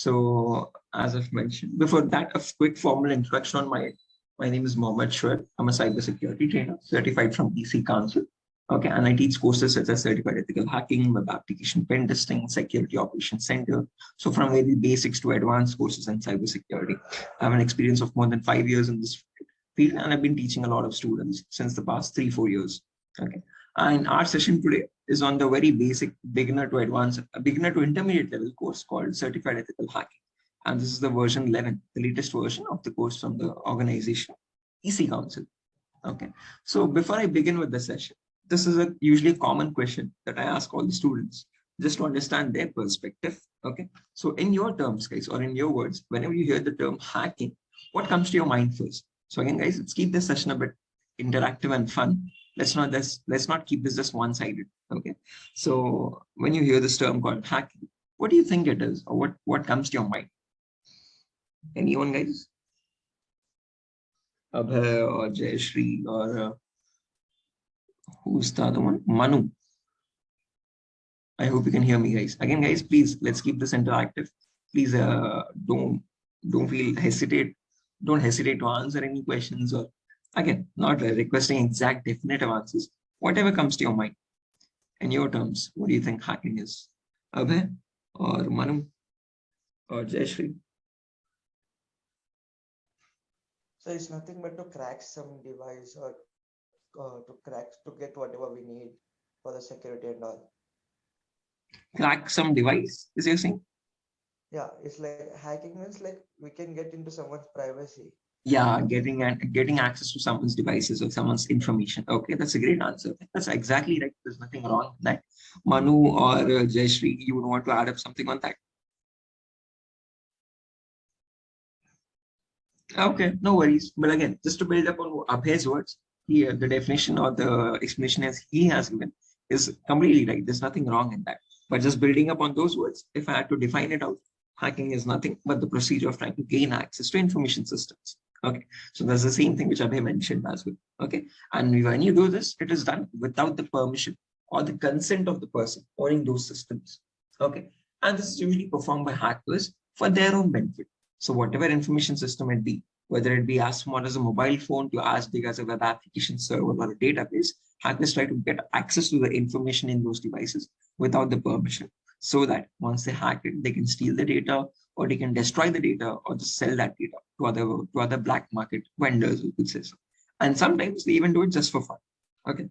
So as I've mentioned, before that, a quick formal introduction on my name is Mohammed Shoaib. I'm a cybersecurity trainer, certified from PC Council. Okay, and I teach courses such as certified ethical hacking, web application pen testing, security operations center. So from very basics to advanced courses in cybersecurity. I have an experience of more than 5 years in this field, and I've been teaching a lot of students since the past 3-4 years. Okay, and our session today is on the very basic beginner to advanced, beginner to intermediate level course called Certified Ethical Hacking. And this is the version 11, the latest version of the course from the organization, PC Council. Okay, so before I begin with the session, this is usually a common question that I ask all the students just to understand their perspective. Okay, so in your terms, guys, or in your words, whenever you hear the term hacking, what comes to your mind first? So again, guys, let's keep this session a bit interactive and fun. Let's not keep this just one-sided. Okay, so when you hear this term called hacking, what do you think it is, or what comes to your mind? Anyone, guys? Abhay or Jayashree or who's the other one? Manu. I hope you can hear me, guys. Again, guys, please let's keep this interactive. Please don't hesitate to answer any questions, or again, not requesting exact definitive answers. Whatever comes to your mind. In your terms, what do you think hacking is? Abhay or Manu or Jayashree? So it's nothing but to crack some device or to get whatever we need for the security and all. Crack some device, is you saying? Yeah, it's like hacking means like we can get into someone's privacy. Yeah, getting access to someone's devices or someone's information. Okay, that's a great answer. That's exactly right. There's nothing wrong with that. Manu or Jayashree, you would want to add up something on that? Okay, no worries. But again, just to build up on Abhay's words, here the definition or the explanation as he has given is completely right. There's nothing wrong in that. But just building up on those words, if I had to define it out, hacking is nothing but the procedure of trying to gain access to information systems. Okay, so that's the same thing which Abhay mentioned as well. Okay, and when you do this, it is done without the permission or the consent of the person owning those systems. Okay, and this is usually performed by hackers for their own benefit. So whatever information system it be, whether it be as small as a mobile phone to as big as a web application server or a database, hackers try to get access to the information in those devices without the permission, so that once they hack it, they can steal the data, or they can destroy the data, or just sell that data to other black market vendors, we could say so. And sometimes they even do it just for fun. Okay.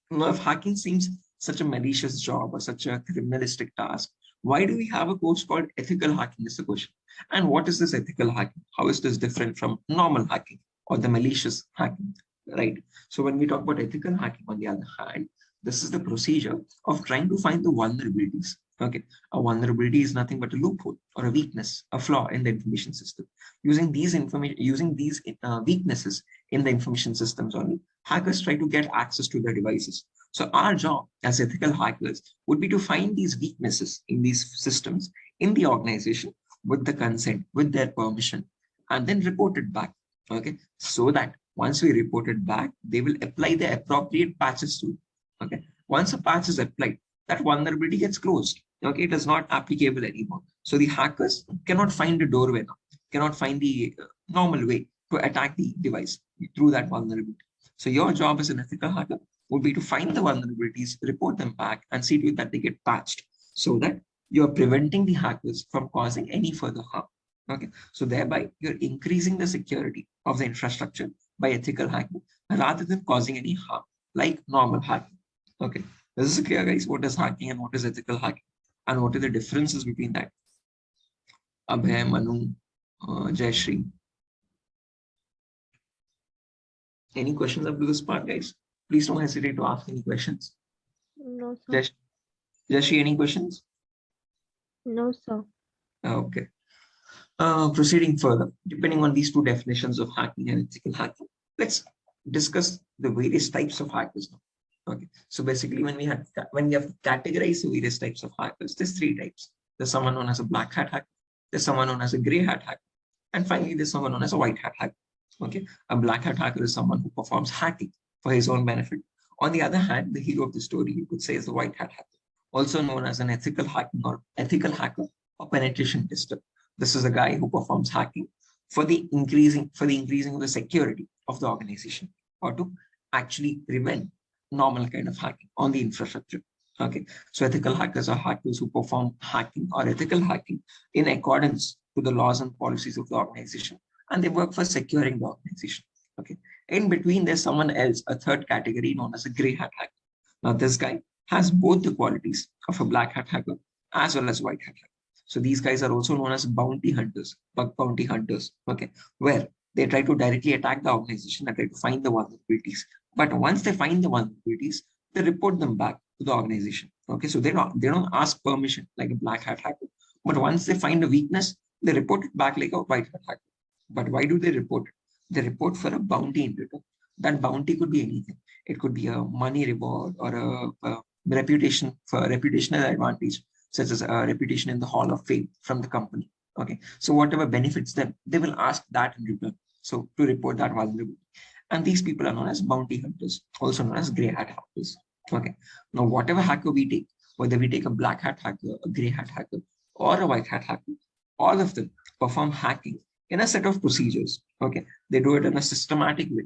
Now, if hacking seems such a malicious job or such a criminalistic task, why do we have a course called ethical hacking is the question. And what is this ethical hacking? How is this different from normal hacking or the malicious hacking, right? So when we talk about ethical hacking, on the other hand, this is the procedure of trying to find the vulnerabilities. Okay, a vulnerability is nothing but a loophole or a weakness, a flaw in the information system. Using these weaknesses in the information systems only, hackers try to get access to their devices. So our job as ethical hackers would be to find these weaknesses in these systems in the organization with the consent, with their permission, and then report it back. Okay, so that once we report it back, they will apply the appropriate patches to it. Okay, once a patch is applied, that vulnerability gets closed. Okay, it is not applicable anymore. So the hackers cannot find a doorway now, cannot find the normal way to attack the device through that vulnerability. So your job as an ethical hacker would be to find the vulnerabilities, report them back, and see to it that they get patched, so that you're preventing the hackers from causing any further harm. Okay, so thereby you're increasing the security of the infrastructure by ethical hacking rather than causing any harm like normal hacking. Okay, this is clear, guys, what is hacking and what is ethical hacking, and what are the differences between that? Abhay, Manu, Jayashree. Any questions up to this part, guys? Please don't hesitate to ask any questions. No, sir. Jayashree, any questions? No, sir. Okay. Proceeding further, depending on these two definitions of hacking and ethical hacking, let's discuss the various types of hackers now. Okay, so basically when we have to categorize the various types of hackers, there's three types. There's someone known as a black hat hacker, there's someone known as a gray hat hacker, and finally there's someone known as a white hat hacker. Okay, a black hat hacker is someone who performs hacking for his own benefit. On the other hand, the hero of the story, you could say, is the white hat hacker, also known as an ethical hacker or penetration tester. This is a guy who performs hacking for the increasing of the security of the organization, or to actually prevent normal kind of hacking on the infrastructure. Okay, so ethical hackers are hackers who perform hacking or ethical hacking in accordance to the laws and policies of the organization, and they work for securing the organization. Okay, in between there's someone else, a third category known as a gray hat hacker. Now this guy has both the qualities of a black hat hacker as well as white hat hacker. So these guys are also known as bounty hunters, bug bounty hunters. Okay, where they try to directly attack the organization and try to find the vulnerabilities. But once they find the vulnerabilities, they report them back to the organization. Okay, so they don't ask permission like a black hat hacker. But once they find a weakness, they report it back like a white hat hacker. But why do they report it? They report for a bounty in return. That bounty could be anything. It could be a money reward or a reputation for a reputational advantage, such as a reputation in the Hall of Fame from the company. Okay, so whatever benefits them, they will ask that in return. So to report that vulnerability. And these people are known as bounty hunters, also known as gray hat hackers. Okay, now whatever hacker we take, whether we take a black hat hacker, a gray hat hacker, or a white hat hacker, all of them perform hacking in a set of procedures. Okay, they do it in a systematic way,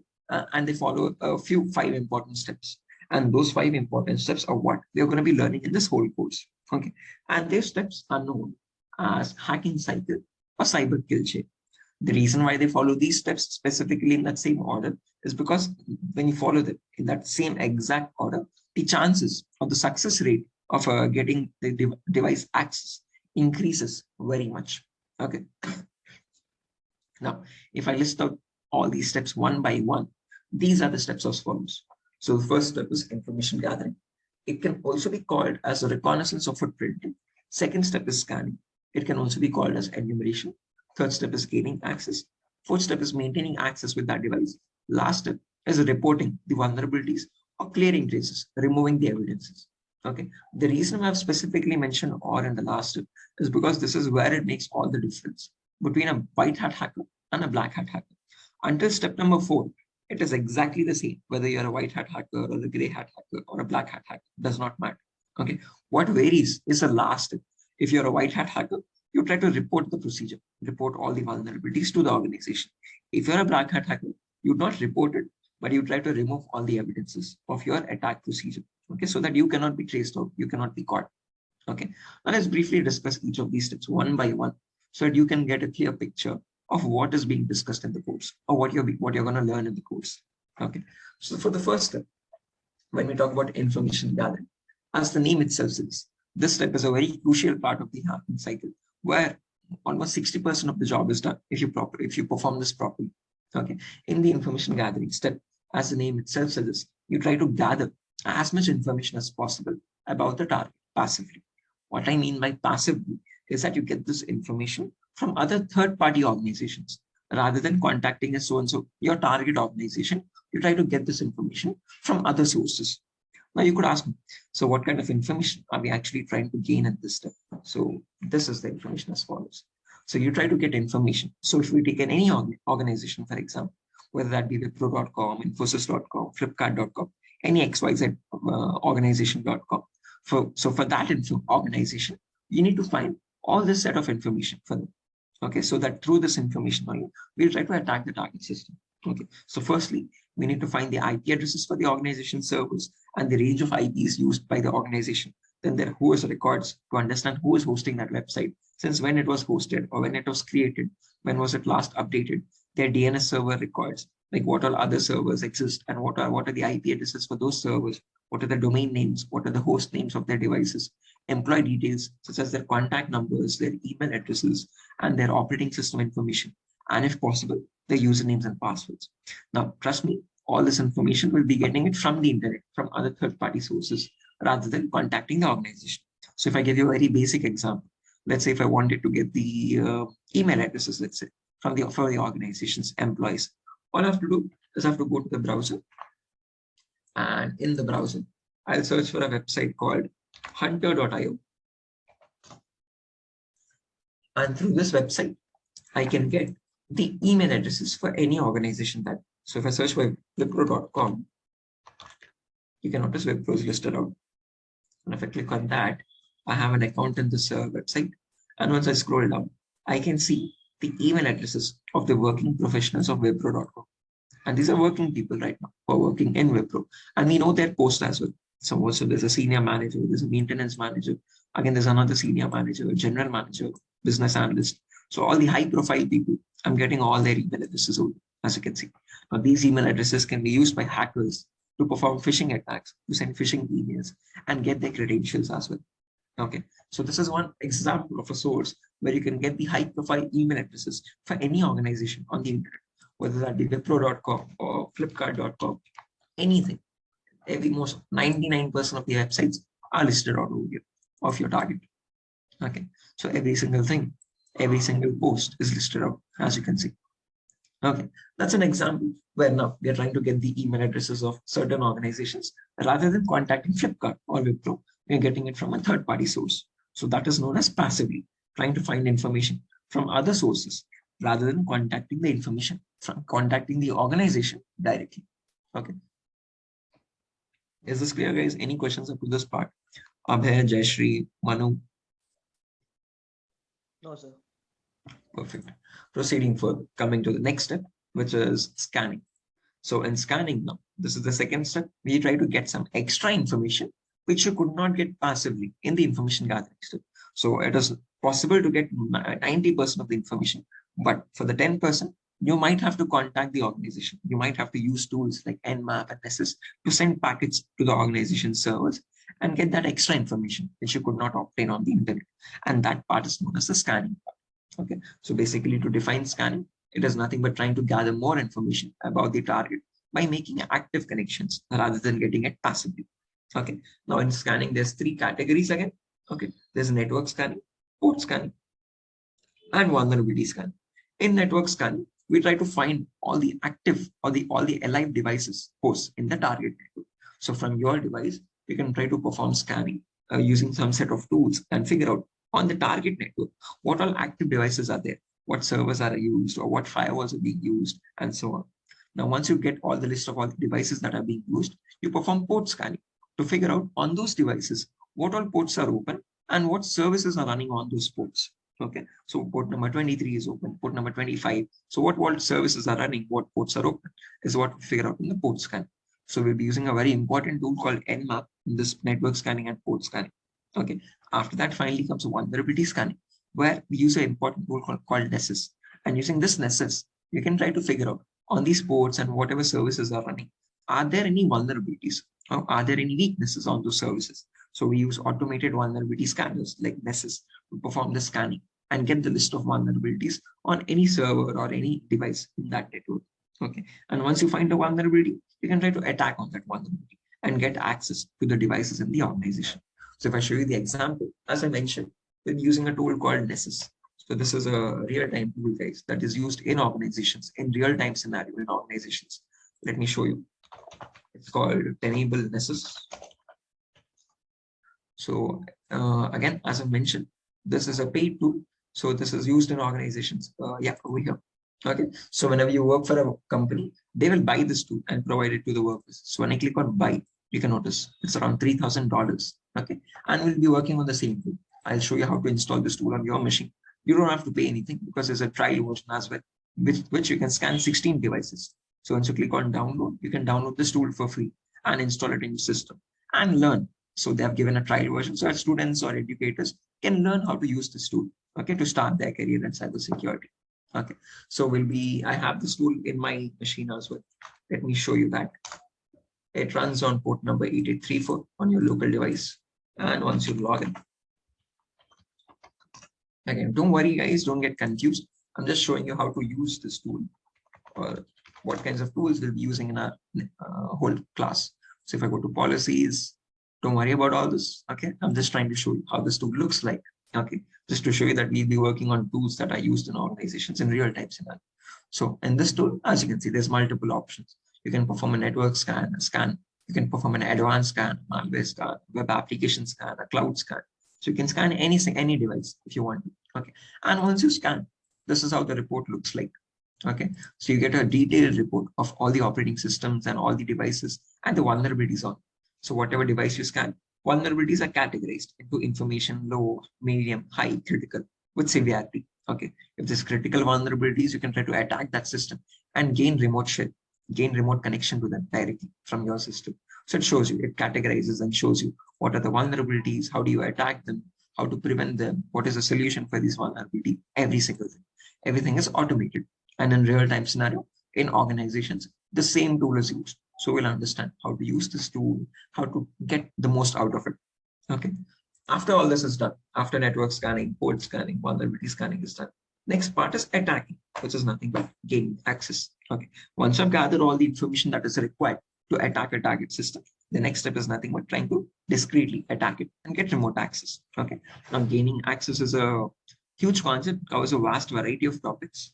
and they follow a few 5 important steps. And those 5 important steps are what we're going to be learning in this whole course. Okay, and these steps are known as hacking cycle or cyber kill chain. The reason why they follow these steps specifically in that same order is because when you follow them in that same exact order, the chances of the success rate of getting the device access increases very much. Okay. Now, if I list out all these steps one by one, these are the steps as follows. So the first step is information gathering. It can also be called as a reconnaissance of footprinting. Second step is scanning. It can also be called as enumeration. Third step is gaining access. Fourth step is maintaining access with that device. Last step is reporting the vulnerabilities or clearing traces, removing the evidences. Okay. The reason I've specifically mentioned OR in the last step is because this is where it makes all the difference between a white hat hacker and a black hat hacker. Until step number 4, it is exactly the same, whether you're a white hat hacker or a gray hat hacker or a black hat hacker, does not matter. Okay. What varies is the last step. If you're a white hat hacker, you try to report the procedure, report all the vulnerabilities to the organization. If you're a black hat hacker, you not report it, but you try to remove all the evidences of your attack procedure. Okay, so that you cannot be traced out, you cannot be caught. Okay, now let's briefly discuss each of these steps one by one, so that you can get a clear picture of what is being discussed in the course or what you're going to learn in the course. Okay, so for the first step, when we talk about information gathering, as the name itself says, this step is a very crucial part of the hacking cycle, where almost 60% of the job is done if you perform this properly. Okay, in the information gathering step, as the name itself suggests, you try to gather as much information as possible about the target passively. What I mean by passively is that you get this information from other third-party organizations rather than contacting a so-and-so, your target organization. You try to get this information from other sources. Now you could ask me, so what kind of information are we actually trying to gain at this step? So this is the information as follows. So you try to get information. So if we take any organization, for example, whether that be Wipro.com, Infosys.com, Flipkart.com, any XYZ organization.com. So for that organization, you need to find all this set of information for them. Okay, so that through this information, we'll try to attack the target system. Okay, so firstly, we need to find the IP addresses for the organization servers and the range of IPs used by the organization. Then their host records to understand who is hosting that website, since when it was hosted or when it was created, when was it last updated, their DNS server records, like what all other servers exist and what are the IP addresses for those servers, what are the domain names, what are the host names of their devices, employee details such as their contact numbers, their email addresses, and their operating system information, and if possible, their usernames and passwords. Now, trust me, all this information will be getting it from the internet, from other third-party sources, rather than contacting the organization. So if I give you a very basic example, let's say if I wanted to get the email addresses, let's say, for the organization's employees, all I have to do is I have to go to the browser, and in the browser, I'll search for a website called hunter.io. And through this website, I can get the email addresses for any organization that. So if I search for Wipro.com, you can notice Wipro is listed out. And if I click on that, I have an account in this website. And once I scroll down, I can see the email addresses of the working professionals of webpro.com. And these are working people right now who are working in Wipro. And we know their post as well. So also there's a senior manager, there's a maintenance manager. Again, there's another senior manager, general manager, business analyst. So all the high profile people, I'm getting all their email addresses over, as you can see. Now these email addresses can be used by hackers to perform phishing attacks, to send phishing emails and get their credentials as well. Okay, so this is one example of a source where you can get the high profile email addresses for any organization on the internet, whether that be wipro.com or flipkart.com, anything. Most 99% of the websites are listed out over here of your target. Okay, so every single thing, every single post is listed out, as you can see. Okay, that's an example where now we are trying to get the email addresses of certain organizations rather than contacting Flipkart or Wipro. We're getting it from a third-party source. So that is known as passively trying to find information from other sources rather than contacting the information from contacting the organization directly. Okay. Is this clear, guys? Any questions up to this part? Abhay, Jayashree, Manu? No, sir. Perfect. Proceeding further, coming to the next step, which is scanning. So in scanning now, this is the second step. We try to get some extra information which you could not get passively in the information gathering step. So it is possible to get 90% of the information, but for the 10%, you might have to contact the organization. You might have to use tools like Nmap and Nessus to send packets to the organization servers and get that extra information which you could not obtain on the internet. And that part is known as the scanning part. Okay, so basically to define scanning, it is nothing but trying to gather more information about the target by making active connections rather than getting it passively. Okay, now in scanning, there's three categories again. Okay, there's network scanning, port scanning, and vulnerability scanning. In network scanning, we try to find all the active or all the alive devices hosts in the target network. So from your device, you can try to perform scanning using some set of tools and figure out on the target network what all active devices are there, what servers are used, or what firewalls are being used, and so on. Now, once you get all the list of all the devices that are being used, you perform port scanning to figure out on those devices what all ports are open and what services are running on those ports. Okay, so port number 23 is open, port number 25. So what services are running, what ports are open is what we figure out in the port scan. So we'll be using a very important tool called Nmap in this network scanning and port scanning. Okay, after that finally comes vulnerability scanning, where we use an important tool called Nessus. And using this Nessus, you can try to figure out on these ports and whatever services are running, are there any vulnerabilities? Or are there any weaknesses on those services? So we use automated vulnerability scanners like Nessus to perform the scanning and get the list of vulnerabilities on any server or any device in that network. Okay, and once you find a vulnerability, you can try to attack on that vulnerability and get access to the devices in the organization. So if I show you the example, as I mentioned, we're using a tool called Nessus. So this is a real-time tool, guys, that is used in organizations, in real-time scenario in organizations. Let me show you. It's called Tenable Nessus. So again, as I mentioned, this is a paid tool. So this is used in organizations. Yeah, over here. Okay. So whenever you work for a company, they will buy this tool and provide it to the workers. So when I click on buy, you can notice it's around $3,000. Okay. And we'll be working on the same tool. I'll show you how to install this tool on your machine. You don't have to pay anything because there's a trial version as well, which you can scan 16 devices. So once you click on download, you can download this tool for free and install it in your system and learn. So they have given a trial version so that students or educators can learn how to use this tool, okay, to start their career in cybersecurity. Okay, so I have this tool in my machine as well. Let me show you that. It runs on port number 8834 on your local device. And once you log in, again, don't worry guys, don't get confused. I'm just showing you how to use this tool or what kinds of tools we'll be using in our whole class. So if I go to policies, don't worry about all this. Okay, I'm just trying to show you how this tool looks like. Okay, just to show you that we'll be working on tools that are used in organizations in real-time scenario. So in this tool, as you can see, there's multiple options. You can perform a network scan, you can perform an advanced scan, malware scan, web application scan, a cloud scan. So you can scan any device if you want. Okay, and once you scan, this is how the report looks like. Okay, so you get a detailed report of all the operating systems and all the devices and the vulnerabilities on. So whatever device you scan, vulnerabilities are categorized into information, low, medium, high, critical with severity. Okay, if there's critical vulnerabilities, you can try to attack that system and gain remote share, gain remote connection to them directly from your system. So it shows you, it categorizes and shows you what are the vulnerabilities, how do you attack them, how to prevent them, what is the solution for these vulnerability, every single thing. Everything is automated. And in real-time scenario, in organizations, the same tool is used. So we'll understand how to use this tool, how to get the most out of it. Okay. After all this is done, after network scanning, port scanning, vulnerability scanning is done, next part is attacking, which is nothing but gaining access. Okay. Once I've gathered all the information that is required to attack a target system, the next step is nothing but trying to discreetly attack it and get remote access. Okay. Now gaining access is a huge concept, covers a vast variety of topics.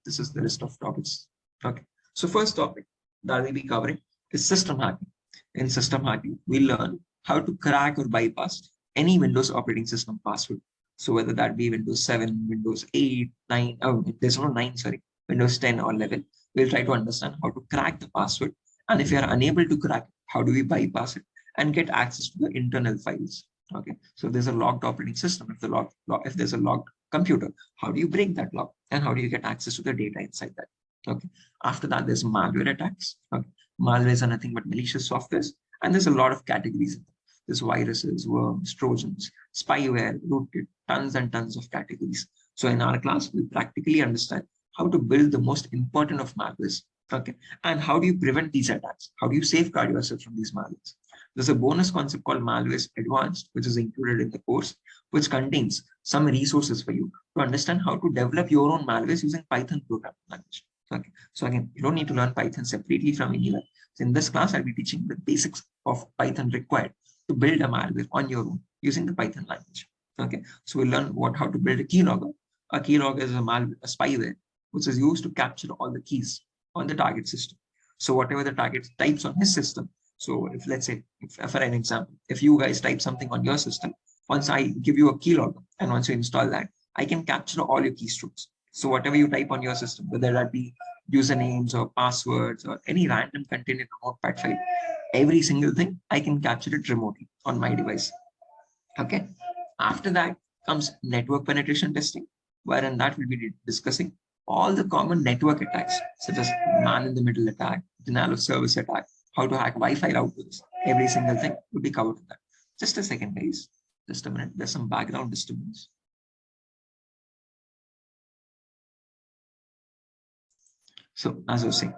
This is the list of topics. Okay. So first topic that we'll be covering is system hacking. In system hacking, we learn how to crack or bypass any Windows operating system password. So whether that be Windows 7, Windows 8, 9, oh, there's no 9, sorry, Windows 10 or 11, we'll try to understand how to crack the password. And if you are unable to crack it, how do we bypass it and get access to the internal files? Okay, so there's a logged operating system. If there's a logged computer, how do you break that lock and how do you get access to the data inside that? Okay, after that, there's malware attacks. Okay, malwares are nothing but malicious softwares, and there's a lot of categories. There's viruses, worms, trojans, spyware, rootkit, tons and tons of categories. So in our class, we practically understand how to build the most important of malwares. Okay, and how do you prevent these attacks? How do you safeguard yourself from these malwares? There's a bonus concept called Malwares Advanced, which is included in the course, which contains some resources for you to understand how to develop your own malwares using Python programming language. Okay, so again, you don't need to learn Python separately from anywhere. So in this class, I'll be teaching the basics of Python required to build a malware on your own using the Python language. Okay, so we'll learn how to build a keylogger. A keylogger is a spyware which is used to capture all the keys on the target system. So whatever the target types on his system. So if let's say, for an example, if you guys type something on your system, once I give you a keylogger and once you install that, I can capture all your keystrokes. So whatever you type on your system, whether that be usernames or passwords or any random content in a notepad file, every single thing, I can capture it remotely on my device. Okay. After that comes network penetration testing, wherein that we'll be discussing all the common network attacks, such as man-in-the-middle attack, denial of service attack, how to hack Wi-Fi routers. Every single thing will be covered in that. Just a second, guys. Just a minute. There's some background disturbance. So as I was saying,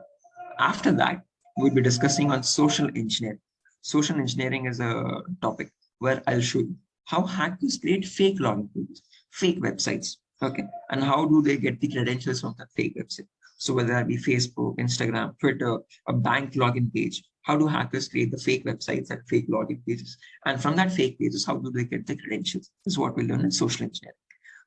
after that, we'll be discussing on social engineering. Social engineering is a topic where I'll show you how hackers create fake login pages, fake websites. Okay, and how do they get the credentials from the fake website? So whether that be Facebook, Instagram, Twitter, a bank login page, how do hackers create the fake websites and fake login pages? And from that fake pages, how do they get the credentials? This is what we learn in social engineering.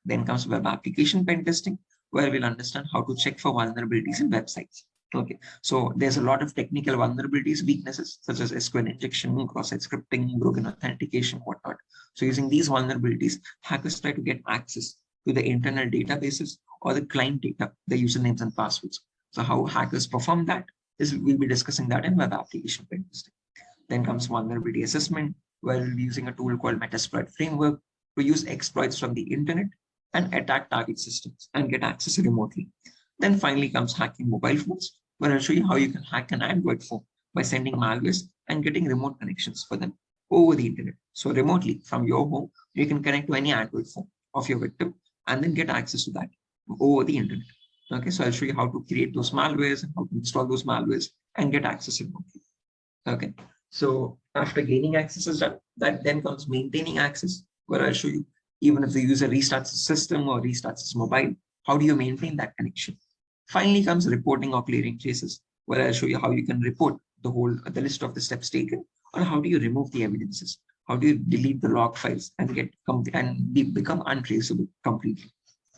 Then comes web application pen testing, where we'll understand how to check for vulnerabilities in websites. Okay, so there's a lot of technical vulnerabilities, weaknesses such as SQL injection, cross-site scripting, broken authentication, whatnot. So using these vulnerabilities, hackers try to get access to the internal databases or the client data, the usernames and passwords. So how hackers perform that is we'll be discussing that in web application pen testing. Then comes vulnerability assessment, where we'll be using a tool called Metasploit framework to use exploits from the internet and attack target systems and get access remotely. Then finally comes hacking mobile phones, where I'll show you how you can hack an Android phone by sending malwares and getting remote connections for them over the internet. So remotely from your home, you can connect to any Android phone of your victim and then get access to that over the internet. Okay, so I'll show you how to create those malwares and how to install those malwares and get access remotely. Okay, so after gaining access is done, that then comes maintaining access, where I'll show you even if the user restarts the system or restarts his mobile, how do you maintain that connection? Finally comes reporting or clearing traces, where I'll show you how you can report the list of the steps taken, or how do you remove the evidences? How do you delete the log files and become untraceable completely?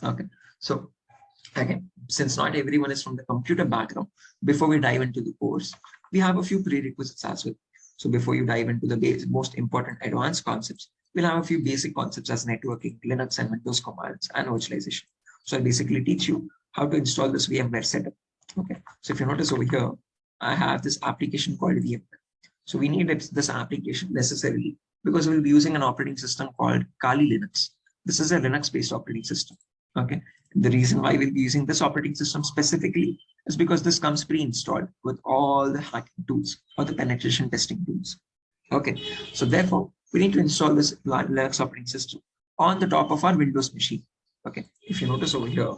Okay, so again, since not everyone is from the computer background, before we dive into the course, we have a few prerequisites as well. So before you dive into the most important advanced concepts, we'll have a few basic concepts as networking, Linux and Windows commands, and virtualization. So I'll basically teach you how to install this VMware setup. Okay, so if you notice over here, I have this application called VMware. So we need this application necessarily because we'll be using an operating system called Kali Linux. This is a Linux-based operating system. Okay, The reason why we'll be using this operating system specifically is because this comes pre-installed with all the hacking tools or the penetration testing tools. Okay, so therefore, we need to install this Linux operating system on the top of our Windows machine. Okay, if you notice over here,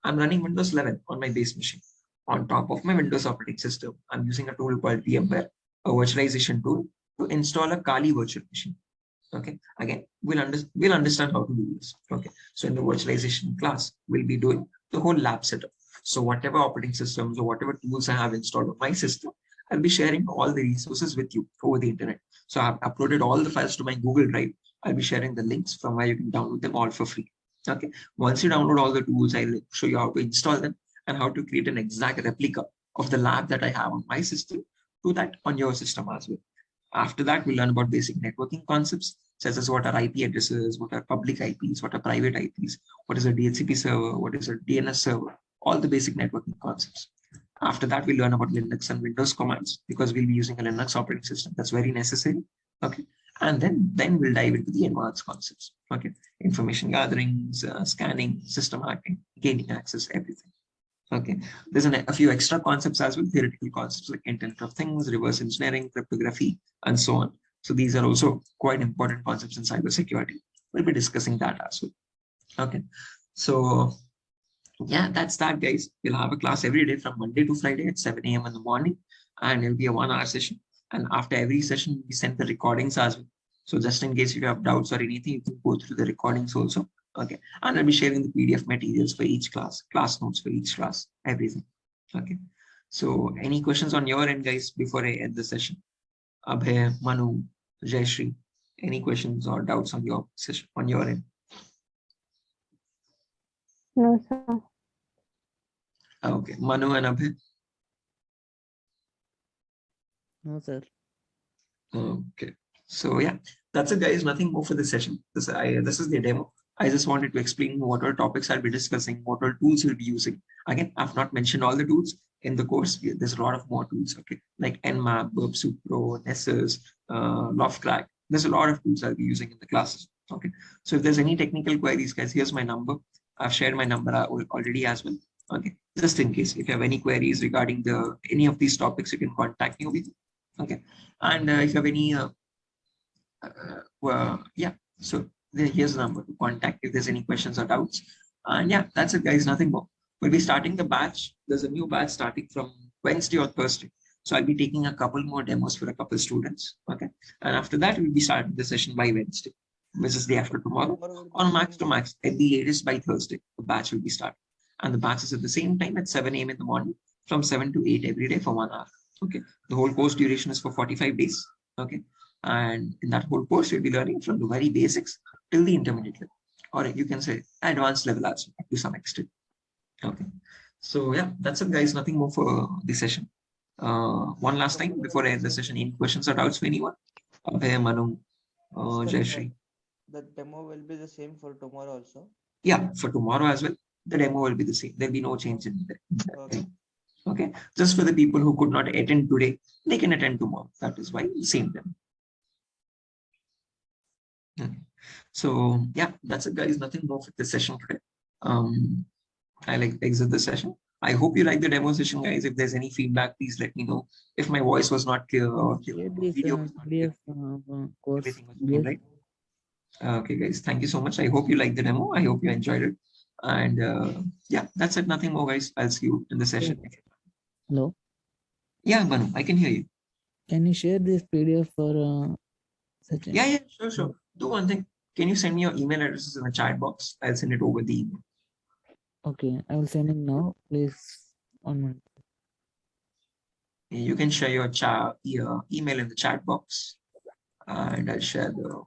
I'm running Windows 11 on my base machine. On top of my Windows operating system, I'm using a tool called VMware, a virtualization tool, to install a Kali virtual machine. Okay, again, we'll understand how to do this. Okay, so in the virtualization class, we'll be doing the whole lab setup. So whatever operating systems or whatever tools I have installed on my system, I'll be sharing all the resources with you over the internet. So I've uploaded all the files to my Google Drive. I'll be sharing the links from where you can download them all for free. Okay, once you download all the tools, I'll show you how to install them and how to create an exact replica of the lab that I have on my system to that on your system as well. After that, we'll learn about basic networking concepts, such as what are IP addresses, what are public IPs, what are private IPs, what is a DHCP server, what is a DNS server, all the basic networking concepts. After that, we'll learn about Linux and Windows commands because we'll be using a Linux operating system. That's very necessary. Okay. And then we'll dive into the advanced concepts. Okay. Information gatherings, scanning, system hacking, gaining access, everything. Okay, there's a few extra concepts as well, theoretical concepts like Internet of Things, reverse engineering, cryptography, and so on. So these are also quite important concepts in cybersecurity. We'll be discussing that as well. Okay, so yeah, that's that, guys. We'll have a class every day from Monday to Friday at 7 a.m. in the morning, and it'll be a 1 hour session. And after every session, we send the recordings as well. So just in case if you have doubts or anything, you can go through the recordings also. Okay, and I'll be sharing the PDF materials for each class notes for each class, everything. Okay, so any questions on your end, guys, before I end the session? Abhay, Manu, Jayashree, any questions or doubts on your session on your end? No, sir. Okay, Manu and Abhay. No, sir. Okay, so yeah, that's it, guys. Nothing more for this session. This is the demo. I just wanted to explain what all topics I'll be discussing, what all tools you'll be using. Again, I've not mentioned all the tools in the course. There's a lot of more tools, okay, like Nmap, Burp Pro, Nessus, Loftcrack. There's a lot of tools I'll be using in the classes. Okay, so if there's any technical queries, guys, here's my number. I've shared my number already as well. Okay, just in case if you have any queries regarding any of these topics, you can contact me with. Okay, and if you have any, yeah, so here's the number to contact if there's any questions or doubts. And yeah, that's it, guys. Nothing more. We'll be starting the batch. There's a new batch starting from Wednesday or Thursday. So I'll be taking a couple more demos for a couple students. Okay. And after that, we'll be starting the session by Wednesday, which is the after tomorrow, or max to max at the latest by Thursday. The batch will be starting. And the batch is at the same time at 7 a.m. in the morning from 7 to 8 every day for 1 hour. Okay. The whole course duration is for 45 days. Okay. And in that whole course, you'll be learning from the very basics till the intermediate level, or you can say advanced level as well, to some extent. Okay. So yeah, that's it, guys. Nothing more for the session. One last time before I end the session, any questions or doubts for anyone? Abhay, Manu, Jayashree. The demo will be the same for tomorrow also. Yeah, for tomorrow as well, the demo will be the same. There'll be no change in that. Okay. Okay. Just for the people who could not attend today, they can attend tomorrow. That is why same demo. Okay. So yeah, that's it, guys. Nothing more for this session today. I like exit the session. I hope you like the demo session, guys. If there's any feedback, please let me know. If my voice was not clear or video was not clear, Course. everything was fine, right? Okay, guys. Thank you so much. I hope you liked the demo. I hope you enjoyed it. And yeah, that's it. Nothing more, guys. I'll see you in the session. Hello. Yeah, Manu, I can hear you. Can you share this PDF for session? Yeah, sure. Do one thing. Can you send me your email addresses in the chat box? I'll send it over the email. Okay, I will send it now. Please, 1 minute. You can share your email in the chat box, and I'll share the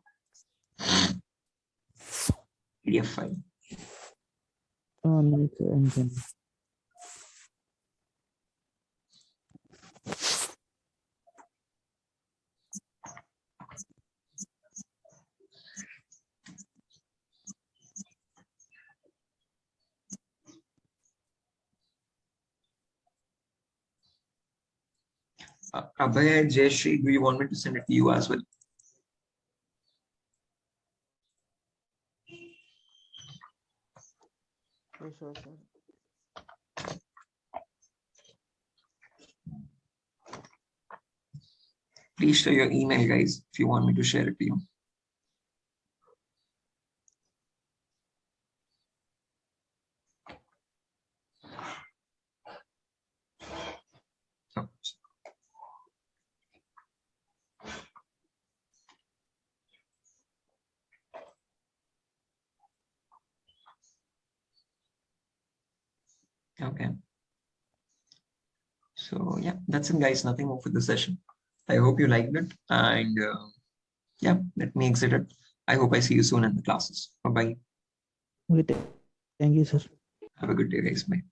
PDF file. 1 minute. I'm sending. Abhay, Jayashree, do you want me to send it to you as well? Okay, sure, sir. Please share your email, guys, if you want me to share it to you. Oh, okay. So yeah, that's it, guys. Nothing more for the session. I hope you liked it. And yeah, let me exit it. I hope I see you soon in the classes. Bye-bye. Okay, thank you, sir. Have a good day, guys. Bye.